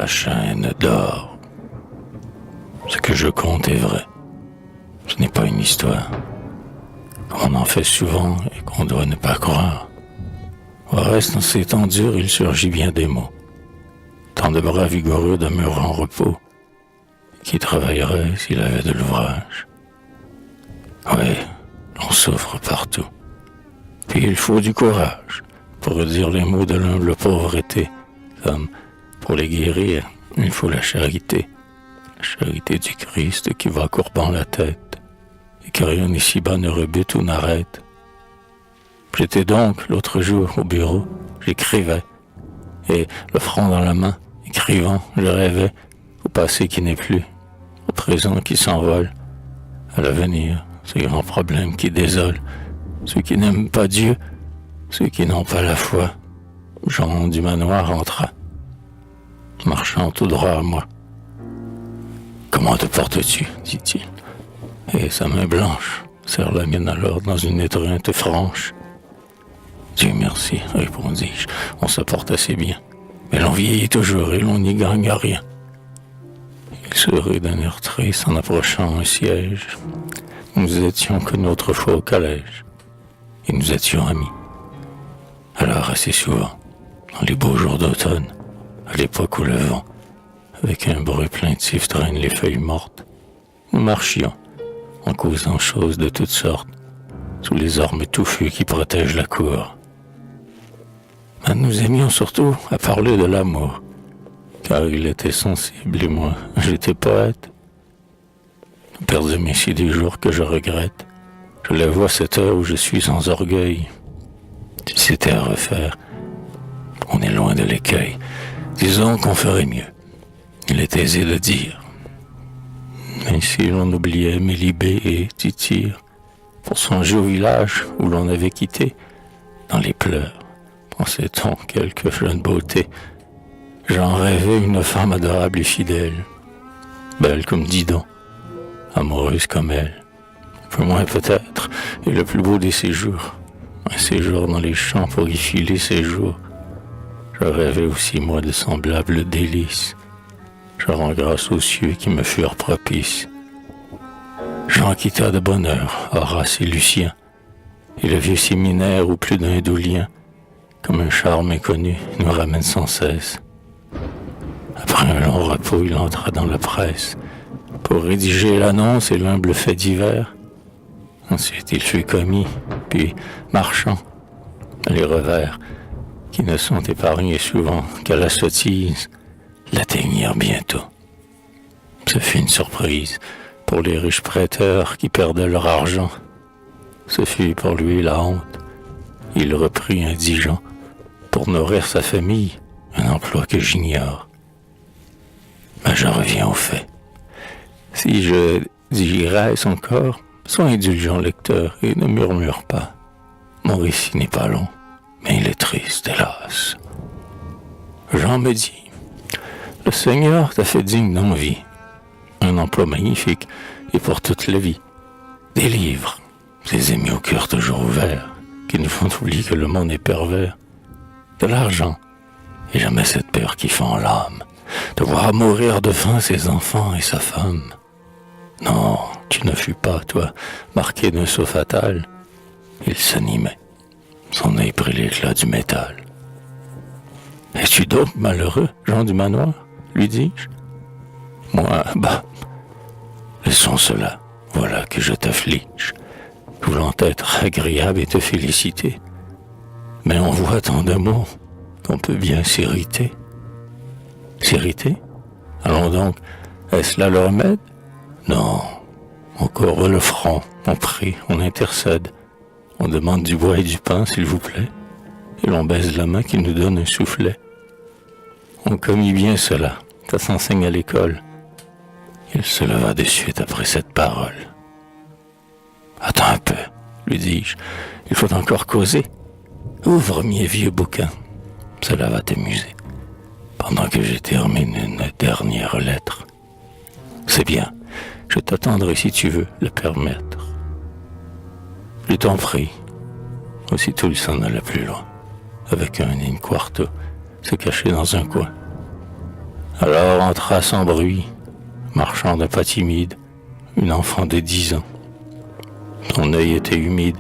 la chaîne d'or. Ce que je conte est vrai. Ce n'est pas une histoire. Comme on en fait souvent et qu'on doit ne pas croire. Au reste, dans ces temps durs, il surgit bien des mots. Tant de bras vigoureux demeurent en repos. Qui travaillerait s'il avait de l'ouvrage? Oui, l'on souffre partout. Puis il faut du courage pour redire les mots de l'humble pauvreté, comme pour les guérir, il faut la charité du Christ qui va courbant la tête, et que rien ici-bas ne rebute ou n'arrête. J'étais donc l'autre jour au bureau, j'écrivais, et le front dans la main, écrivant, je rêvais au passé qui n'est plus, au présent qui s'envole, à l'avenir, ces grands problèmes qui désolent, ceux qui n'aiment pas Dieu, ceux qui n'ont pas la foi. Jean du manoir entra, marchant tout droit à moi. « Comment te portes-tu » dit-il. Et sa main blanche serre la mienne alors dans une étreinte franche. « Dieu merci » répondis-je, on se porte assez bien. Mais l'on vieillit toujours et l'on n'y gagne rien. Il sourit d'un air triste en approchant un siège. Nous étions comme autrefois au collège, et nous étions amis. Alors assez souvent, dans les beaux jours d'automne, à l'époque où le vent, avec un bruit plaintif, traîne les feuilles mortes, nous marchions, en causant choses de toutes sortes, sous les ormes touffus qui protègent la cour. Mais nous aimions surtout à parler de l'amour, car il était sensible et moi, j'étais poète. Père de mes si des jours que je regrette, je les vois cette heure où je suis sans orgueil. Si c'était à refaire, on est loin de l'écueil. Disons qu'on ferait mieux. Il est aisé de dire. Mais si l'on oubliait Mélibée et Tityre, pour songer au village où l'on avait quitté, dans les pleurs, pensait-on quelque jeune beauté. J'en rêvais une femme adorable et fidèle, belle comme Didon, amoureuse comme elle, un peu moins peut-être, et le plus beau des séjours, un séjour dans les champs pour y filer ses jours. Je rêvais aussi moi de semblables délices. Je rends grâce aux cieux qui me furent propices. Jean quitta de bonne heure Horace et Lucien, et le vieux séminaire où plus d'un doux lien, comme un char méconnu, nous ramène sans cesse. Après un long repos, il entra dans la presse pour rédiger l'annonce et l'humble fait divers. Ensuite, il fut commis, puis marchand. Les revers, qui ne sont épargnés souvent qu'à la sottise, l'atteignirent bientôt. Ce fut une surprise pour les riches prêteurs qui perdaient leur argent. Ce fut pour lui la honte. Il reprit indigent pour nourrir sa famille, un emploi que j'ignore. Mais j'en reviens au fait. Si je digresse encore, sois indulgent lecteur et ne murmure pas. Mon récit n'est pas long, mais il est triste, hélas. Jean me dit, le Seigneur t'a fait digne d'envie, un emploi magnifique et pour toute la vie. Des livres, des amis au cœur toujours ouverts, qui nous font oublier que le monde est pervers. De l'argent, et jamais cette peur qui fend l'âme, de voir mourir de faim ses enfants et sa femme. Non, tu ne fus pas, toi, marqué d'un saut fatal. Il s'animait, son œil prit l'éclat du métal. Es-tu donc malheureux, Jean du manoir lui dis-je. Moi, laissons cela, voilà que je t'afflige, voulant être agréable et te féliciter. Mais on voit tant de mots qu'on peut bien s'irriter. S'irriter? Allons donc, est-ce là le remède? Non, on courbe le front, on prie, on intercède, on demande du bois et du pain, s'il vous plaît, et l'on baise la main qui nous donne un soufflet. On commit bien cela, ça s'enseigne à l'école. Il se leva de suite après cette parole. Attends un peu, lui dis-je, il faut encore causer. Ouvre mes vieux bouquins, cela va t'amuser, pendant que je termine une dernière lettre. C'est bien, je t'attendrai si tu veux le permettre. Je t'en prie. Aussitôt il s'en alla plus loin, avec un in quarto, se cacher dans un coin. Alors entra sans bruit, marchant d'un pas timide, une enfant de 10 ans. Son œil était humide.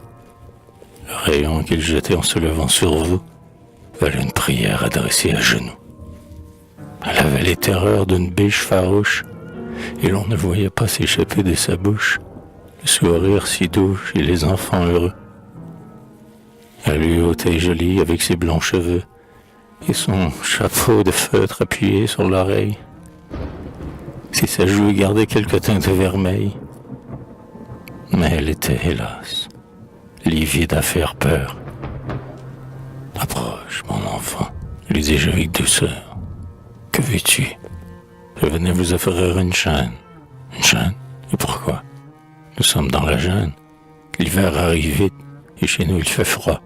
Le rayon qu'il jetait en se levant sur vous valait une prière adressée à genoux. Elle avait les terreurs d'une biche farouche, et l'on ne voyait pas s'échapper de sa bouche le sourire si doux chez les enfants heureux. Elle lui ôtait jolie avec ses blonds cheveux et son chapeau de feutre appuyé sur l'oreille. Si sa joue gardait quelque teinte vermeille, mais elle était, hélas, livide à faire peur. Approche, mon enfant, lui dis-je avec douceur. Que veux-tu? Je venais vous offrir une chaîne. Une chaîne? Et pourquoi? Nous sommes dans la jungle. L'hiver arrive vite, et chez nous il fait froid.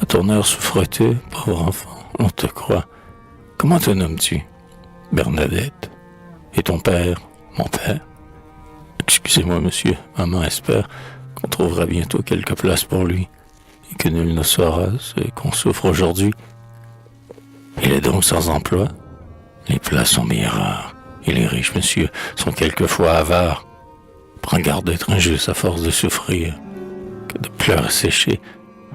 À ton heure souffres-tu, pauvre enfant? On te croit. Comment te nommes-tu? Bernadette. Et ton père? Mon père? Excusez-moi, monsieur, maman espère qu'on trouvera bientôt quelque place pour lui, et que nul ne saura ce qu'on souffre aujourd'hui. Il est donc sans emploi? Les places sont bien rares, et les riches, monsieur, sont quelquefois avares. Prends garde d'être injuste à force de souffrir, que de pleurs sécher,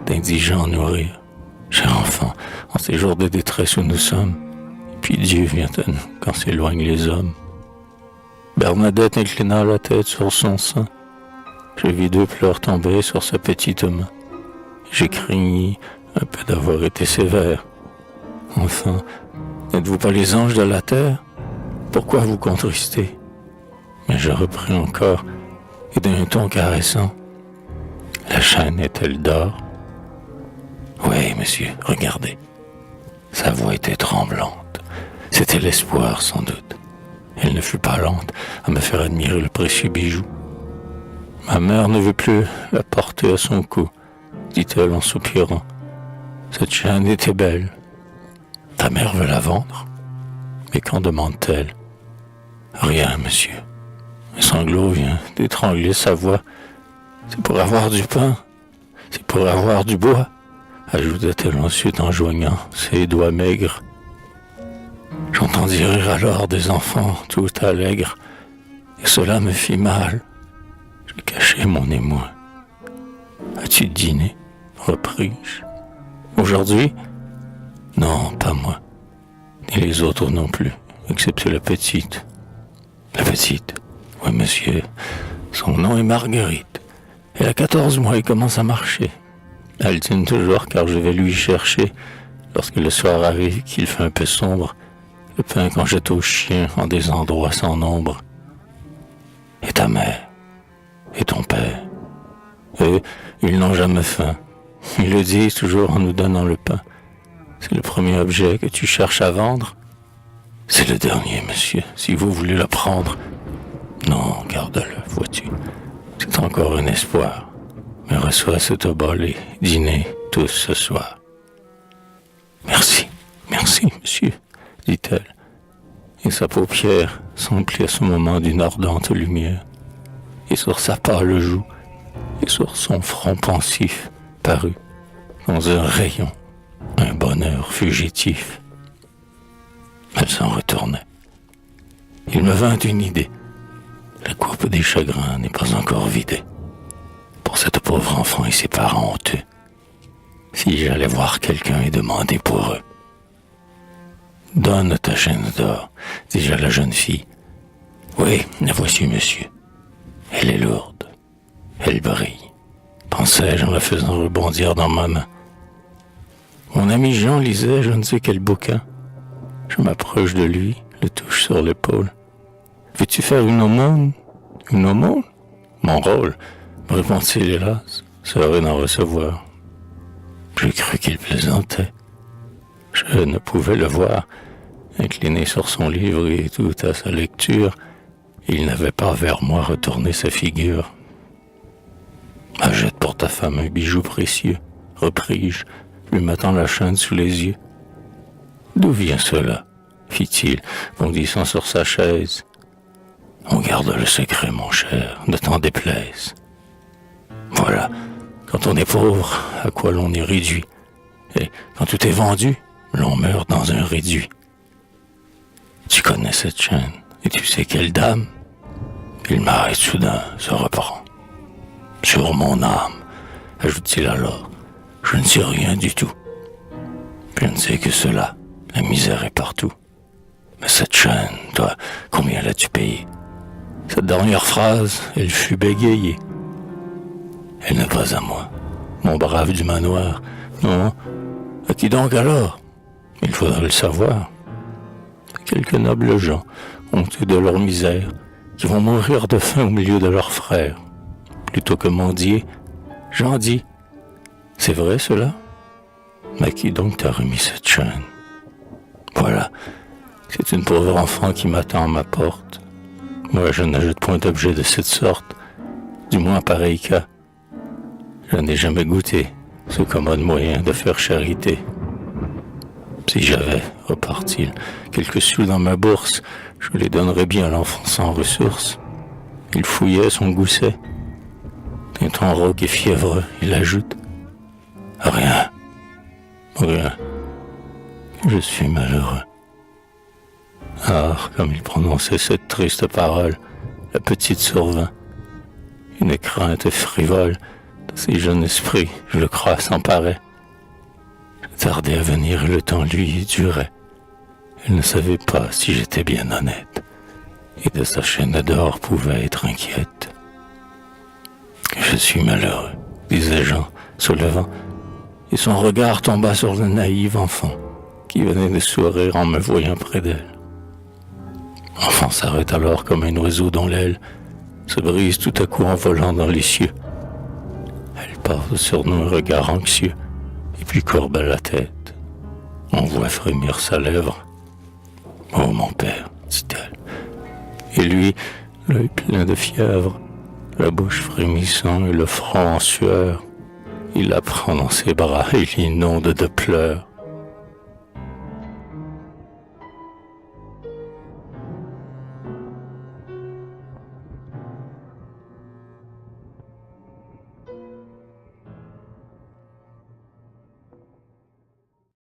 d'indigents nourrir. Cher enfant, en ces jours de détresse où nous sommes, et puis Dieu vient à nous quand s'éloignent les hommes. Bernadette inclina la tête sur son sein. Je vis 2 pleurs tomber sur sa petite main. J'ai craigni un peu d'avoir été sévère. Enfin, n'êtes-vous pas les anges de la terre? Pourquoi vous contrister? Mais je repris encore, et d'un ton caressant. La chaîne est-elle d'or? Oui, monsieur, regardez. Sa voix était tremblante. C'était l'espoir, sans doute. Elle ne fut pas lente à me faire admirer le précieux bijou. Ma mère ne veut plus la porter à son cou, dit-elle en soupirant. Cette chaîne était belle. Ta mère veut la vendre? Mais qu'en demande-t-elle? Rien, monsieur. Un sanglot vient d'étrangler sa voix. C'est pour avoir du pain. C'est pour avoir du bois, ajouta-t-elle ensuite en joignant ses doigts maigres. J'entendis rire alors des enfants tout allègres, et cela me fit mal. Je cachai mon émoi. As-tu dîné? Repris-je. Aujourd'hui? Non, pas moi. Ni les autres non plus, excepté la petite. La petite? Oui, monsieur. Son nom est Marguerite. Elle a 14 mois et commence à marcher. Elle dîne toujours car je vais lui chercher, lorsque le soir arrive qu'il fait un peu sombre, le pain qu'on jette aux chiens en des endroits sans nombre. Et ta mère? Et ton père? Eux, ils n'ont jamais faim. Ils le disent toujours en nous donnant le pain. C'est le premier objet que tu cherches à vendre? C'est le dernier, monsieur, si vous voulez le prendre. Non, garde-le, vois-tu. C'est encore un espoir. Mais reçois cet obolé, dîner tous ce soir. Merci, monsieur, dit-elle. Et sa paupière s'emplit à ce moment d'une ardente lumière. Et sur sa pâle joue, et sur son front pensif, parut, dans un rayon, un bonheur fugitif. Elle s'en retournait. Il me vint une idée. La coupe des chagrins n'est pas encore vidée. Pour cette pauvre enfant et ses parents honteux, si j'allais voir quelqu'un et demander pour eux. Donne ta chaîne d'or, dis-je à la jeune fille. Oui, la voici, monsieur. Elle est lourde. Elle brille, pensai-je en la faisant rebondir dans ma main. Mon ami Jean lisait je ne sais quel bouquin. Je m'approche de lui, le touche sur l'épaule. Veux-tu faire une aumône? Une aumône? Mon rôle, me répondit-il hélas, serait d'en recevoir. Je crus qu'il plaisantait. Je ne pouvais le voir, incliné sur son livre et tout à sa lecture. Il n'avait pas vers moi retourné sa figure. Achète pour ta femme un bijou précieux, repris-je, lui mettant la chaîne sous les yeux. D'où vient cela? Fit-il, bondissant sur sa chaise. On garde le secret, mon cher, ne t'en déplaise. Voilà, quand on est pauvre, à quoi l'on est réduit. Et quand tout est vendu, l'on meurt dans un réduit. Tu connais cette chaîne, et tu sais quelle dame? Il m'arrête soudain, se reprend. Sur mon âme, ajoute-t-il alors, je ne sais rien du tout. Je ne sais que cela, la misère est partout. Mais cette chaîne, toi, combien l'as-tu payé? Cette dernière phrase, elle fut bégayée. Elle n'est pas à moi, mon brave du manoir. Non, à qui donc alors? Il faudrait le savoir. Quelques nobles gens, honteux de leur misère, qui vont mourir de faim au milieu de leurs frères. Plutôt que mendier, j'en dis. C'est vrai cela? Mais qui donc t'a remis cette chaîne? Voilà, c'est une pauvre enfant qui m'attend à ma porte. Moi, je n'ajoute point d'objet de cette sorte, du moins en pareil cas. Je n'ai jamais goûté ce commode moyen de faire charité. Si j'avais, repart-il, quelques sous dans ma bourse, je les donnerais bien à l'enfant sans ressources. Il fouillait son gousset. D'un ton rauque et fiévreux, il ajoute: Rien, rien, je suis malheureux. Alors, comme il prononçait cette triste parole, la petite survint. Une crainte frivole de ses jeunes esprits, je le crois, s'emparait. Je tardais à venir et le temps lui durait. Elle ne savait pas si j'étais bien honnête, et de sa chaîne d'or pouvait être inquiète. Je suis malheureux, disait Jean, se levant, et son regard tomba sur le naïf enfant, qui venait de sourire en me voyant près d'elle. L'enfant s'arrête alors comme un oiseau dont l'aile se brise tout à coup en volant dans les cieux. Elle porte sur nous un regard anxieux, et puis courbe la tête. On voit frémir sa lèvre. « Oh, mon père, dit-elle. » Et lui, l'œil plein de fièvre, la bouche frémissant et le front en sueur, il la prend dans ses bras et l'inonde de pleurs.